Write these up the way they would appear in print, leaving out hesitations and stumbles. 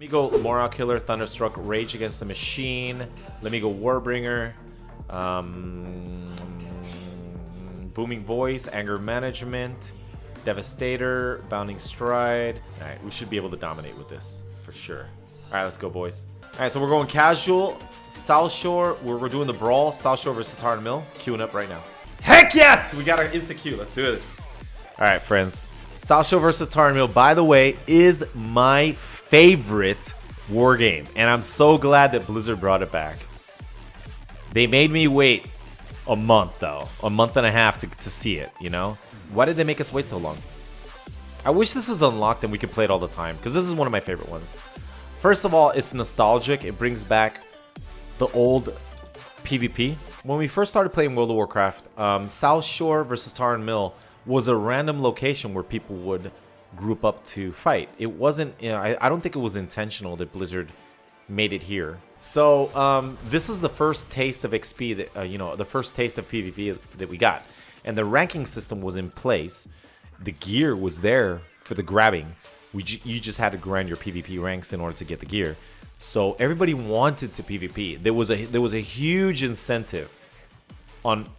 me go Morale Killer, Thunderstruck, Rage Against the Machine. Let me go Warbringer. Booming Voice, Anger Management, Devastator, Bounding Stride. Alright, we should be able to dominate with this, for sure. Alright, let's go, boys. Alright, so we're going casual. Southshore, we're doing the Brawl. Southshore versus Tarren Mill. Queuing up right now. Heck yes! We got our insta-queue. Let's do this. Alright, friends. Southshore versus Tarren Mill, by the way, is my favorite war game. And I'm so glad that Blizzard brought it back. They made me wait a month, though. A month and a half to see it, you know? Why did they make us wait so long? I wish this was unlocked and we could play it all the time, because this is one of my favorite ones. First of all, it's nostalgic. It brings back the old PvP. When we first started playing World of Warcraft, Southshore versus Tarren Mill was a random location where people would group up to fight. It wasn't, you know, I don't think it was intentional that Blizzard made it here. So this was the first taste of XP that you know, the first taste of PvP that we got, and the ranking system was in place. The gear was there for the grabbing. You just had to grind your PvP ranks in order to get the gear. So everybody wanted to PvP. There was a huge incentive on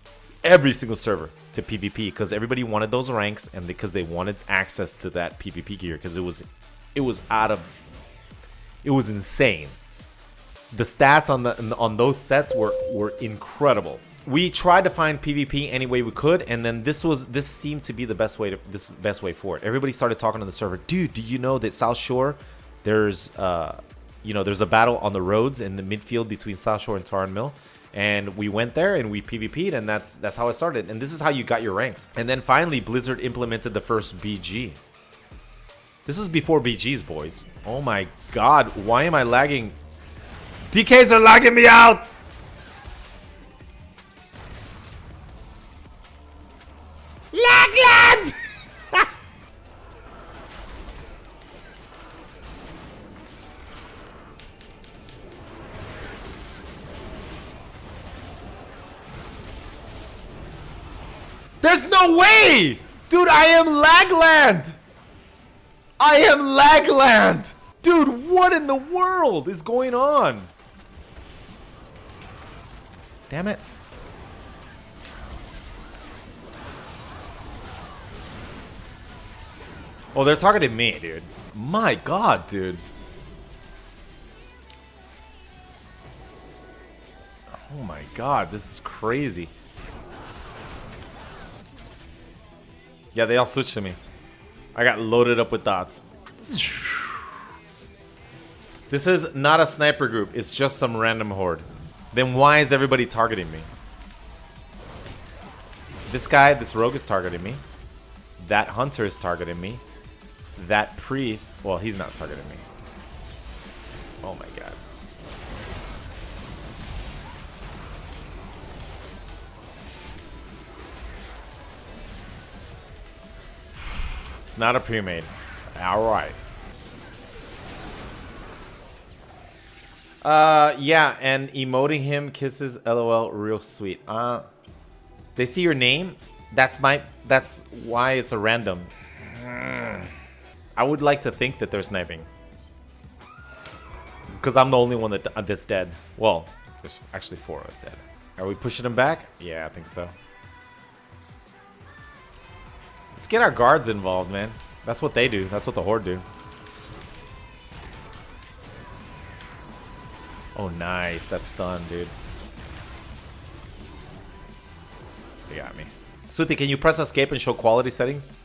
every single server to PvP because everybody wanted those ranks and because they wanted access to that PvP gear because it was insane. The stats on those sets were incredible. We tried to find PvP any way we could, and then this seemed to be the best way for it. Everybody started talking on the server, dude. Do you know that Southshore, there's a battle on the roads in the midfield between Southshore and Tarren Mill, and we went there and we PvP'd, and that's how it started. And this is how you got your ranks. And then finally, Blizzard implemented the first BG. This is before BGs, boys. Oh my God, why am I lagging? DKs are lagging me out. Lagland! There's no way! Dude, I am Lagland! I am Lagland! Dude, what in the world is going on? Damn it. Oh, they're targeting me, dude. My God, dude. Oh my God, this is crazy. Yeah, they all switched to me. I got loaded up with dots. This is not a sniper group. It's just some random horde. Then why is everybody targeting me? This guy, this rogue is targeting me. That hunter is targeting me. That priest, well, he's not targeting me. Oh my God. It's not a pre-made. All right. Yeah, and emoting him kisses LOL real sweet. They see your name. That's why it's a random. I would like to think that they're sniping. Because I'm the only one that's dead. Well, there's actually 4 of us dead. Are we pushing them back? Yeah, I think so. Let's get our guards involved, man. That's what they do. That's what the horde do. Oh, nice. That's done, dude. They got me. Swifty, can you press escape and show quality settings?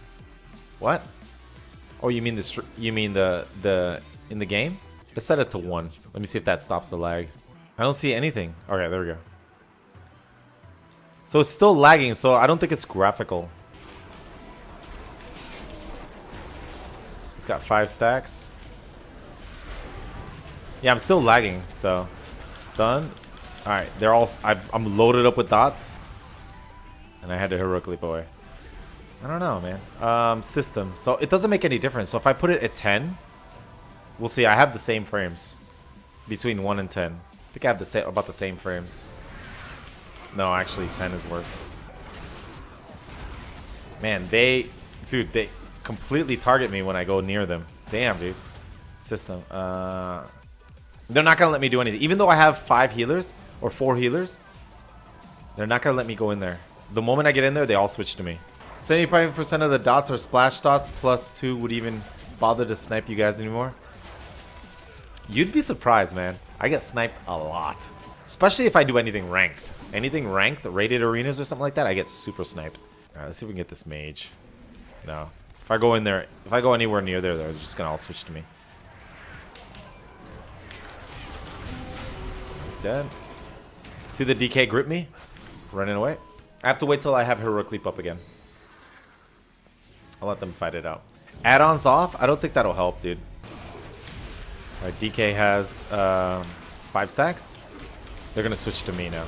What? Oh, you mean the in the game? Let's set it to 1. Let me see if that stops the lag. I don't see anything. Okay, there we go. So it's still lagging, so I don't think it's graphical. It's got 5 stacks. Yeah, I'm still lagging, so stun. All right, they're all. I'm loaded up with dots, and I had to heroically away. I don't know, man. System. So it doesn't make any difference. So if I put it at 10, we'll see. I have the same frames between 1 and 10. I think I have about the same frames. No, actually, 10 is worse. Man, dude, they completely target me when I go near them. Damn, dude. System. They're not gonna let me do anything. Even though I have 5 healers or 4 healers, they're not gonna let me go in there. The moment I get in there, they all switch to me. 75% of the dots are splash dots, plus 2 would even bother to snipe you guys anymore. You'd be surprised, man. I get sniped a lot. Especially if I do anything ranked. Anything ranked, rated arenas or something like that, I get super sniped. Alright, let's see if we can get this mage. No. If I go in there, if I go anywhere near there, they're just gonna all switch to me. He's dead. See the DK grip me? Running away. I have to wait till I have Heroic Leap up again. I'll let them fight it out. Add-ons off? I don't think that'll help, dude. Alright, DK has 5 stacks. They're gonna switch to me now.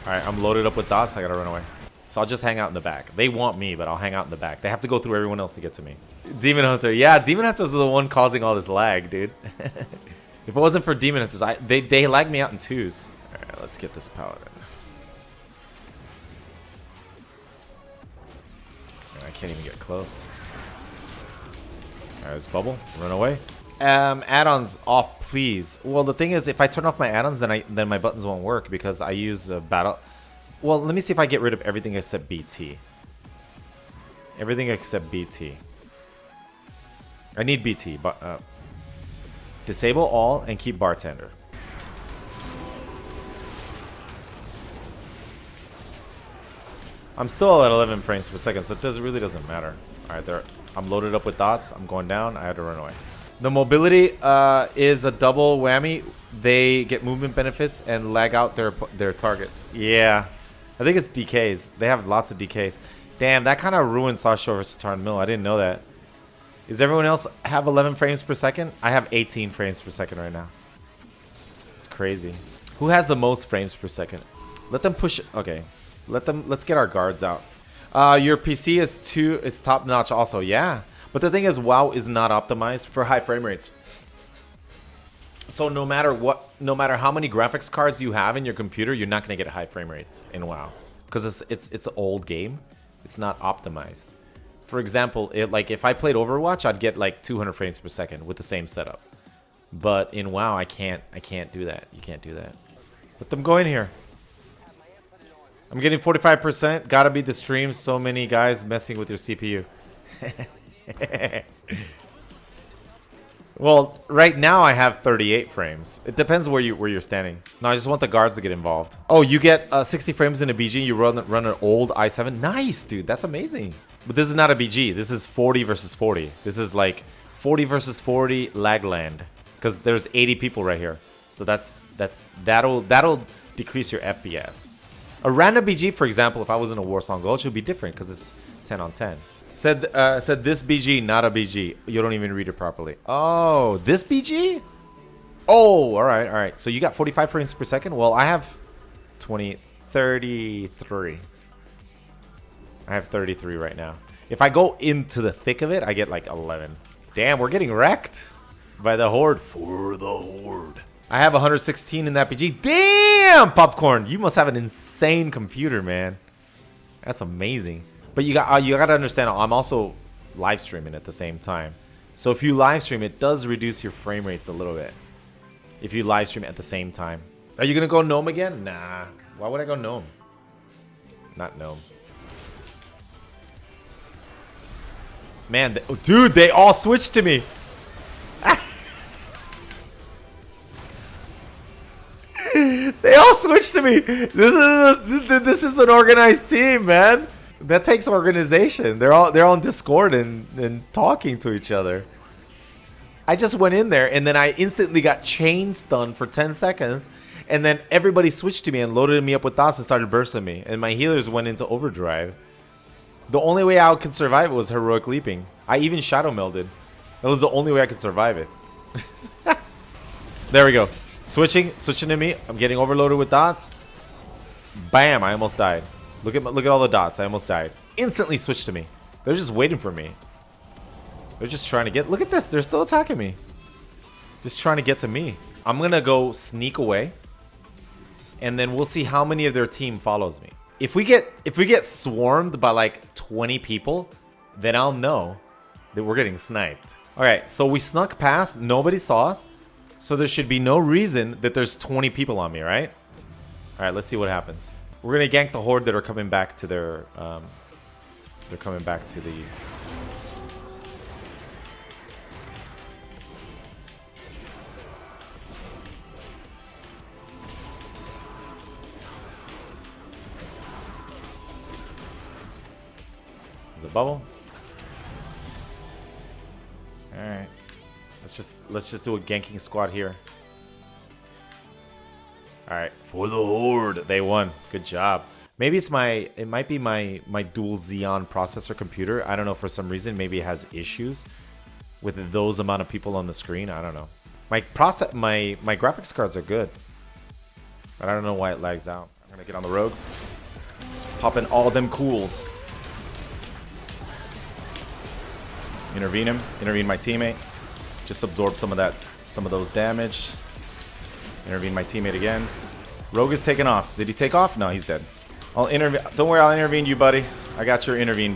Alright, I'm loaded up with dots. I gotta run away. So I'll just hang out in the back. They want me, but I'll hang out in the back. They have to go through everyone else to get to me. Demon Hunter. Yeah, Demon Hunters are the one causing all this lag, dude. If it wasn't for Demon Hunters, they lag me out in 2s. Alright, let's get this Paladin. I can't even get close. Alright, let's bubble. Run away. Add-ons off, please. Well, the thing is, if I turn off my add-ons, then my buttons won't work because I use battle. Well, let me see if I get rid of everything except BT. Everything except BT. I need BT, but disable all and keep bartender. I'm still at 11 frames per second, so it really doesn't matter. All right, I'm loaded up with dots. I'm going down. I had to run away. The mobility is a double whammy. They get movement benefits and lag out their targets. Yeah, I think it's DKs. They have lots of DKs. Damn, that kind of ruined Southshore versus Tarren Mill. I didn't know that. Does everyone else have 11 frames per second? I have 18 frames per second right now. It's crazy. Who has the most frames per second? Let them push. Okay, let's get our guards out. Your PC is top notch also. Yeah. But the thing is, WoW is not optimized for high frame rates. So no matter how many graphics cards you have in your computer, you're not gonna get high frame rates in WoW because it's an old game. It's not optimized. For example, like if I played Overwatch, I'd get like 200 frames per second with the same setup. But in WoW, I can't do that. You can't do that. Let them go in here. I'm getting 45%. Gotta be the stream. So many guys messing with your CPU. Well, right now I have 38 frames. It depends where you're standing. No, I just want the guards to get involved. Oh, you get 60 frames in a BG. You run an old i7. Nice, dude. That's amazing. But this is not a BG. This is 40 versus 40. This is like 40 versus 40 lagland because there's 80 people right here. So that'll decrease your FPS. A random BG, for example, if I was in a Warsong Gulch, it would be different because it's 10 on 10. Said this BG, not a BG. You don't even read it properly. Oh, this BG? Oh, all right. So you got 45 frames per second? Well, I have 33. I have 33 right now. If I go into the thick of it, I get like 11. Damn, we're getting wrecked by the Horde. For the Horde. I have 116 in that BG. Damn, Popcorn. You must have an insane computer, man. That's amazing. But you got to understand, I'm also live streaming at the same time. So if you live stream, it does reduce your frame rates a little bit. If you live stream at the same time. Are you going to go Gnome again? Nah. Why would I go Gnome? Not Gnome. Man, dude, they all switched to me. They all switched to me. This is an organized team, man. That takes organization. They're all in Discord and talking to each other. I just went in there and then I instantly got chain stunned for 10 seconds, and then everybody switched to me and loaded me up with dots and started bursting me, and my healers went into overdrive. The only way I could survive it was heroic leaping. I even shadow melded. That was the only way I could survive it. There we go. Switching to me. I'm getting overloaded with dots. Bam! I almost died. Look at all the dots. I almost died. Instantly switched to me. They're just waiting for me. They're just trying to get. Look at this. They're still attacking me. Just trying to get to me. I'm gonna go sneak away, and then we'll see how many of their team follows me. If we get swarmed by like 20 people, then I'll know that we're getting sniped. Okay, so we snuck past. Nobody saw us. So there should be no reason that there's 20 people on me, right? All right, let's see what happens. We're gonna gank the horde that are coming back to their. They're coming back to the. Is it bubble? All right. Let's just do a ganking squad here. All right, for the horde. They won. Good job. Maybe it might be my dual Xeon processor computer. I don't know, for some reason maybe it has issues with those amount of people on the screen. I don't know. My graphics cards are good, but I don't know why it lags out. I'm gonna get on the rogue. Pop in all them cools. Intervene him. Intervene my teammate. Just absorb some of those damage. Intervene my teammate again. Rogue is taking off. Did he take off? No, he's dead. I'll intervene. Don't worry, I'll intervene you, buddy. I got your intervene.